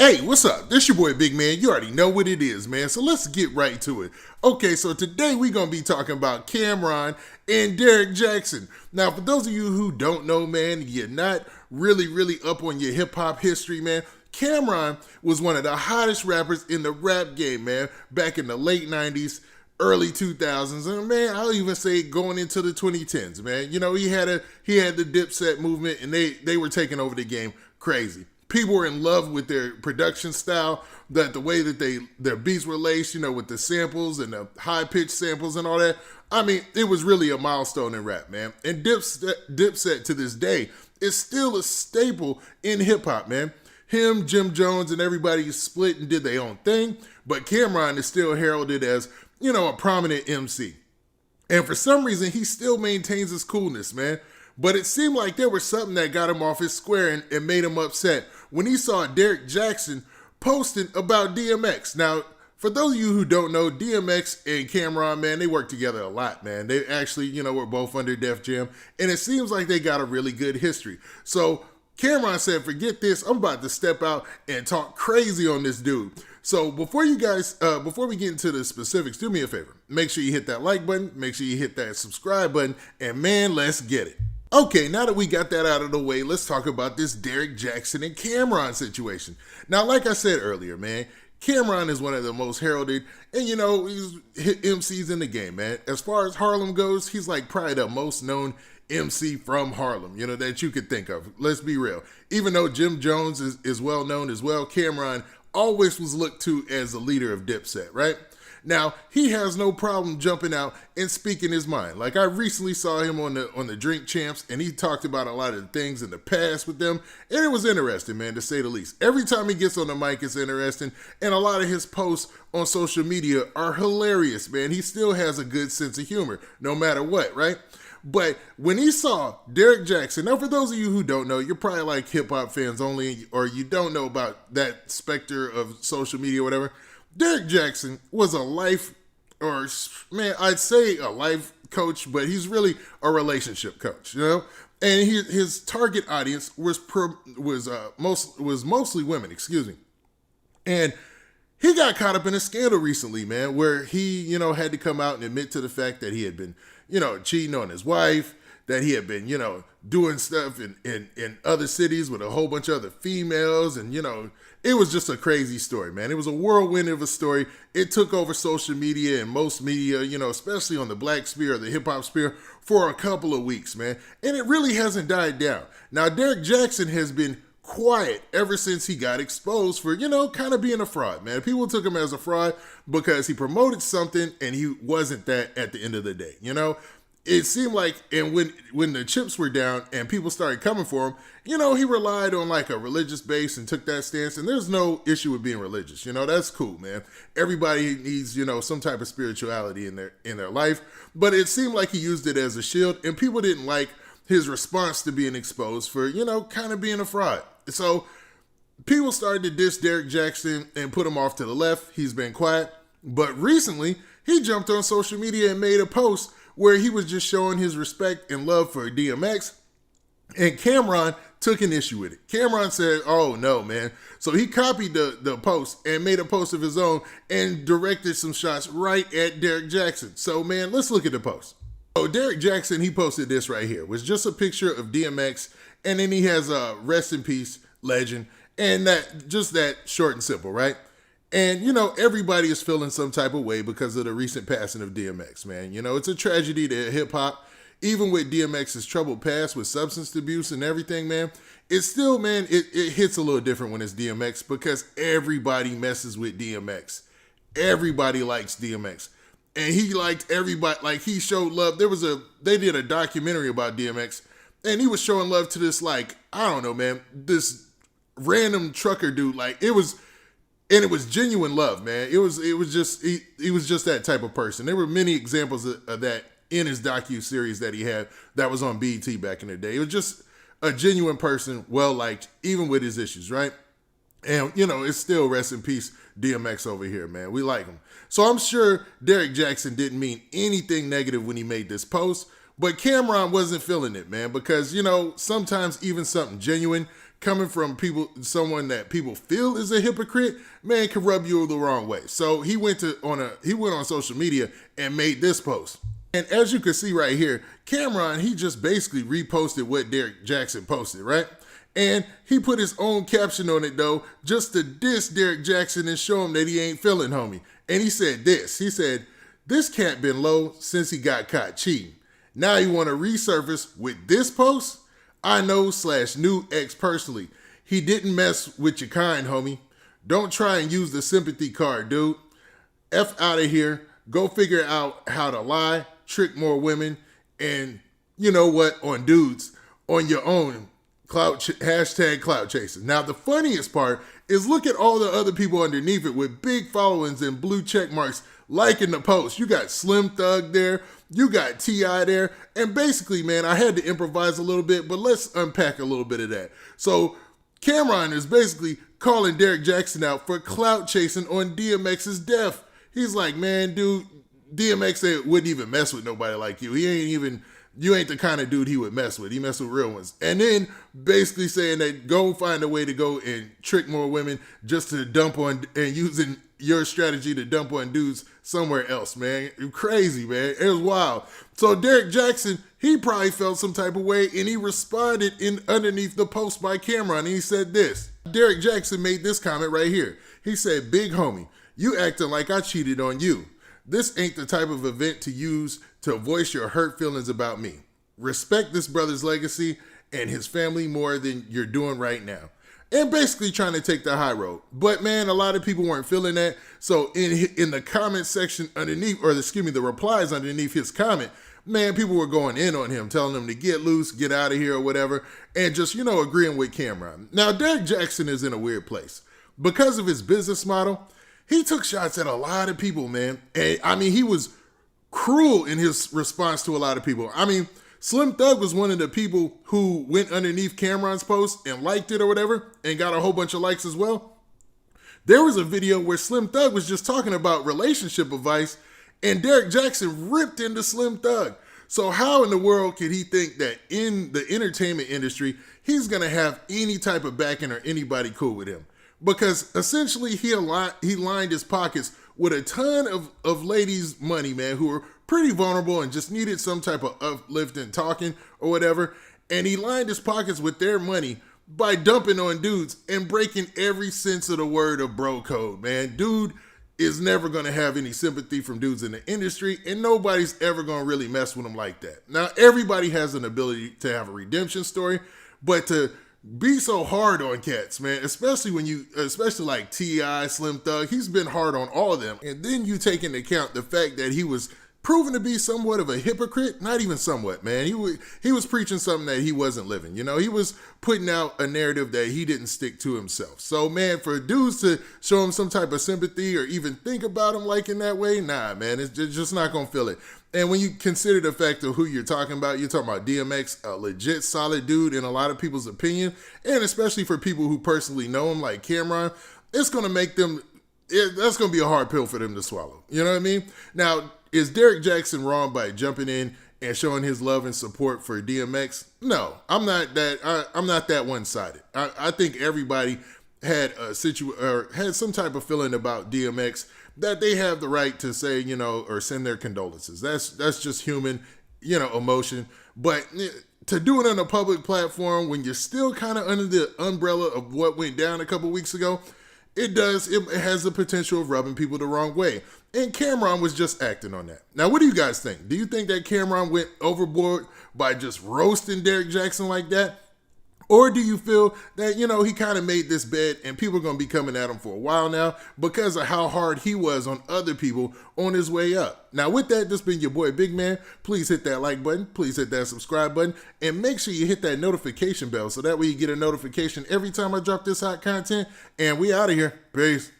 Hey, what's up? This your boy Big Man. You already know what it is, man. So let's get right to it. Okay, so today we're going to be talking about Camron and Derrick Jaxn. Now, for those of you who don't know, man, you're not really up on your hip-hop history, man. Camron was one of the hottest rappers in the rap game, man, back in the late 90s, early 2000s, and man, I'll even say going into the 2010s, man. You know, he had the Dipset movement, and they were taking over the game crazy. People were in love with their production style, that the way that their beats were laced, you know, with the samples and the high-pitched samples and all that. I mean, it was really a milestone in rap, man. And Dipset to this day is still a staple in hip-hop, man. Him, Jim Jones, and everybody split and did their own thing, but Camron is still heralded as, you know, a prominent MC. And for some reason, he still maintains his coolness, man. But it seemed like there was something that got him off his square and made him upset when he saw Derrick Jaxn posting about DMX. Now, for those of you who don't know, DMX and Camron, man, they work together a lot, man. They actually, you know, were both under Def Jam, and it seems like they got a really good history. So Camron said, forget this, I'm about to step out and talk crazy on this dude. So before we get into the specifics, do me a favor. Make sure you hit that like button, make sure you hit that subscribe button, and man, let's get it. Okay, now that we got that out of the way, let's talk about this Derrick Jaxn and Camron situation. Now, like I said earlier, man, Camron is one of the most heralded, and you know, he's MCs in the game, man. As far as Harlem goes, he's like probably the most known MC from Harlem, you know, that you could think of. Let's be real. Even though Jim Jones is well known as well, Camron always was looked to as the leader of Dipset, right? Now, he has no problem jumping out and speaking his mind. Like, I recently saw him on the Drink Champs, and he talked about a lot of the things in the past with them, and it was interesting, man, to say the least. Every time he gets on the mic, it's interesting, and a lot of his posts on social media are hilarious, man. He still has a good sense of humor, no matter what, right? But when he saw Derrick Jaxn, now for those of you who don't know, you're probably like hip-hop fans only, or you don't know about that specter of social media or whatever. Derrick Jaxn was I'd say a life coach, but he's really a relationship coach, you know? And his target audience was mostly women, excuse me. And he got caught up in a scandal recently, man, where he, you know, had to come out and admit to the fact that he had been, you know, cheating on his wife, that he had been, you know, doing stuff in other cities with a whole bunch of other females. And, you know, it was just a crazy story, man. It was a whirlwind of a story. It took over social media and most media, you know, especially on the black sphere or the hip hop sphere for a couple of weeks, man. And it really hasn't died down. Now, Derrick Jaxn has been quiet ever since he got exposed for, you know, kind of being a fraud, man. People took him as a fraud because he promoted something and he wasn't that at the end of the day, you know? It seemed like, and when the chips were down and people started coming for him, you know, he relied on like a religious base and took that stance. And there's no issue with being religious. You know, that's cool, man. Everybody needs, you know, some type of spirituality in their life. But it seemed like he used it as a shield, and people didn't like his response to being exposed for, you know, kind of being a fraud. So people started to diss Derrick Jaxn and put him off to the left. He's been quiet. But recently, he jumped on social media and made a post where he was just showing his respect and love for DMX, and Camron took an issue with it. Camron said, oh no, man. So he copied the post and made a post of his own and directed some shots right at Derrick Jaxn. So man, let's look at the post. So Derrick Jaxn, he posted this right here. It was just a picture of DMX, and then he has a rest in peace legend, and that short and simple, right? And, you know, everybody is feeling some type of way because of the recent passing of DMX, man. You know, it's a tragedy to hip-hop. Even with DMX's troubled past with substance abuse and everything, man, it's still, man, it hits a little different when it's DMX because everybody messes with DMX. Everybody likes DMX. And he liked everybody, like he showed love. They did a documentary about DMX, and he was showing love to this, like, I don't know, man, this random trucker dude. Like, it was genuine love, man. He was just that type of person. There were many examples of that in his docu-series that he had that was on BET back in the day. It was just a genuine person, well-liked, even with his issues, right? And, you know, it's still rest in peace DMX over here, man. We like him. So I'm sure Derrick Jaxn didn't mean anything negative when he made this post, but Camron wasn't feeling it, man, because, you know, sometimes even something genuine coming from someone that people feel is a hypocrite, man, can rub you the wrong way. So he went on social media and made this post. And as you can see right here, Camron, he just basically reposted what Derrick Jaxn posted, right? And he put his own caption on it, though, just to diss Derrick Jaxn and show him that he ain't feeling, homie. And he said this. He said, "This cat been low since he got caught cheating. Now you want to resurface with this post? I know /knew X personally. He didn't mess with your kind, homie. Don't try and use the sympathy card, dude. F out of here. Go figure out how to lie, trick more women, and you know what, on dudes, on your own. Hashtag clout chasing." Now, the funniest part is look at all the other people underneath it with big followings and blue check marks liking the post. You got Slim Thug there. You got T.I. there. And basically, man, I had to improvise a little bit, but let's unpack a little bit of that. So Camron is basically calling Derrick Jaxn out for clout chasing on DMX's death. He's like, man, dude, DMX wouldn't even mess with nobody like you. You ain't the kind of dude he would mess with. He messed with real ones. And then basically saying that go find a way to go and trick more women just to dump on, and using your strategy to dump on dudes somewhere else, man. Crazy, man. It was wild. So Derrick Jaxn, he probably felt some type of way, and he responded underneath the post by Camron, and he said this. Derrick Jaxn made this comment right here. He said, "Big homie, you acting like I cheated on you. This ain't the type of event to use to voice your hurt feelings about me. Respect this brother's legacy and his family more than you're doing right now." And basically trying to take the high road. But man, a lot of people weren't feeling that. So in the comment section underneath, or the replies underneath his comment, man, people were going in on him, telling him to get loose, get out of here or whatever, and just, agreeing with Camron. Now, Derrick Jaxn is in a weird place. Because of his business model, he took shots at a lot of people, man. And I mean, he was cruel in his response to a lot of people. I mean, Slim Thug was one of the people who went underneath Camron's post and liked it or whatever and got a whole bunch of likes as well. There was a video where Slim Thug was just talking about relationship advice and Derrick Jaxn ripped into Slim Thug. So how in the world could he think that in the entertainment industry, he's going to have any type of backing or anybody cool with him? Because essentially he lined his pockets with a ton of ladies' money, man, who were pretty vulnerable and just needed some type of uplifting talking or whatever. And he lined his pockets with their money by dumping on dudes and breaking every sense of the word of bro code, man. Dude is never going to have any sympathy from dudes in the industry, and nobody's ever going to really mess with him like that. Now, everybody has an ability to have a redemption story, but to be so hard on cats, man, especially like T.I., Slim Thug, he's been hard on all of them. And then you take into account the fact that he was proven to be somewhat of a hypocrite, not even somewhat, man. He was preaching something that he wasn't living. He was putting out a narrative that he didn't stick to himself. So, man, for dudes to show him some type of sympathy or even think about him like in that way, nah, man, it's just not going to feel it. And when you consider the fact of who you're talking about DMX, a legit solid dude in a lot of people's opinion, and especially for people who personally know him like Camron, it's going to make them, that's going to be a hard pill for them to swallow. You know what I mean? Now, is Derrick Jaxn wrong by jumping in and showing his love and support for DMX? No, I'm not that one-sided. I think everybody had had some type of feeling about DMX that they have the right to say, or send their condolences. That's just human, emotion. But to do it on a public platform when you're still kind of under the umbrella of what went down a couple weeks ago, it has the potential of rubbing people the wrong way. And Camron was just acting on that. Now, what do you guys think? Do you think that Camron went overboard by just roasting Derrick Jaxn like that? Or do you feel that, he kind of made this bed and people are going to be coming at him for a while now because of how hard he was on other people on his way up? Now, with that, this has been your boy, Big Man. Please hit that like button. Please hit that subscribe button. And make sure you hit that notification bell so that way you get a notification every time I drop this hot content. And we out of here. Peace.